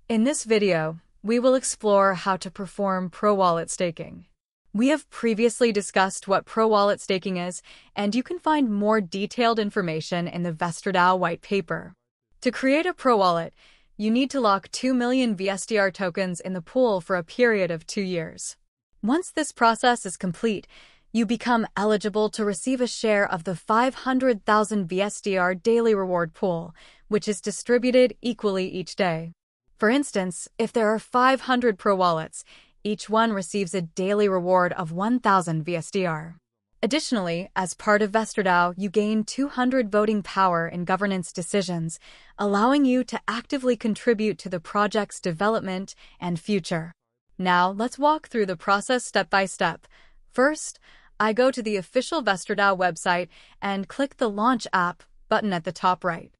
In this video, we will explore how to perform pro-wallet staking. We have previously discussed what pro-wallet staking is, and you can find more detailed information in the VestraDAO white paper. To create a pro-wallet, you need to lock 2 million VSTR tokens in the pool for a period of 2 years. Once this process is complete, you become eligible to receive a share of the 500,000 VSTR daily reward pool, which is distributed equally each day. For instance, if there are 500 pro-wallets, each one receives a daily reward of 1,000 VSTR. Additionally, as part of VestraDAO, you gain 200 voting power in governance decisions, allowing you to actively contribute to the project's development and future. Now, let's walk through the process step by step. First, I go to the official VestraDAO website and click the Launch App button at the top right.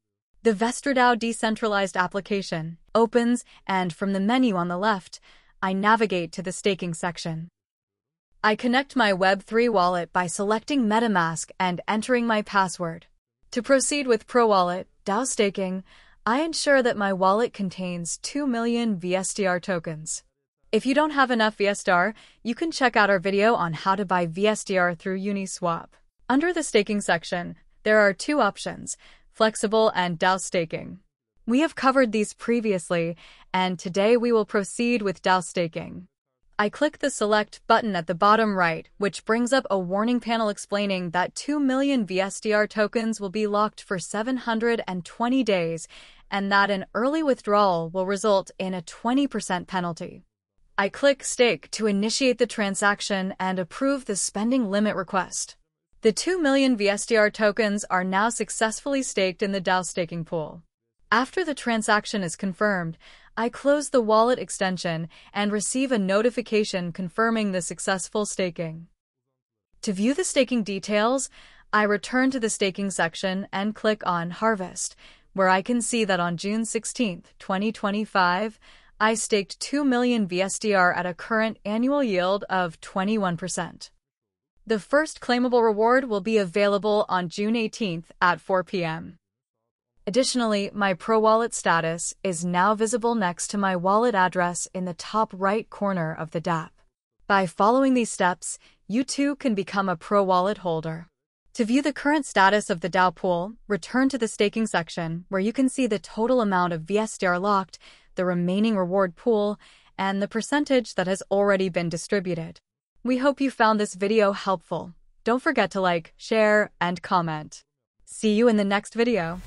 The VestraDAO decentralized application opens, and from the menu on the left, I navigate to the staking section. I connect my Web3 wallet by selecting MetaMask and entering my password. To proceed with pro-wallet DAO staking, I ensure that my wallet contains 2 million VSTR tokens. If you don't have enough VSTR, you can check out our video on how to buy VSTR through Uniswap. Under the staking section, there are 2 options: flexible and DAO staking. We have covered these previously, and today we will proceed with DAO staking. I click the Select button at the bottom right, which brings up a warning panel explaining that 2 million VSTR tokens will be locked for 720 days, and that an early withdrawal will result in a 20% penalty. I click Stake to initiate the transaction and approve the spending limit request. The 2 million VSTR tokens are now successfully staked in the DAO staking pool. After the transaction is confirmed, I close the wallet extension and receive a notification confirming the successful staking. To view the staking details, I return to the staking section and click on Harvest, where I can see that on June 16, 2025, I staked 2 million VSTR at a current annual yield of 21%. The first claimable reward will be available on June 18th at 4 p.m. Additionally, my pro-wallet status is now visible next to my wallet address in the top right corner of the dApp. By following these steps, you too can become a pro-wallet holder. To view the current status of the DAO pool, return to the staking section, where you can see the total amount of VSTR locked, the remaining reward pool, and the percentage that has already been distributed. We hope you found this video helpful. Don't forget to like, share, and comment. See you in the next video.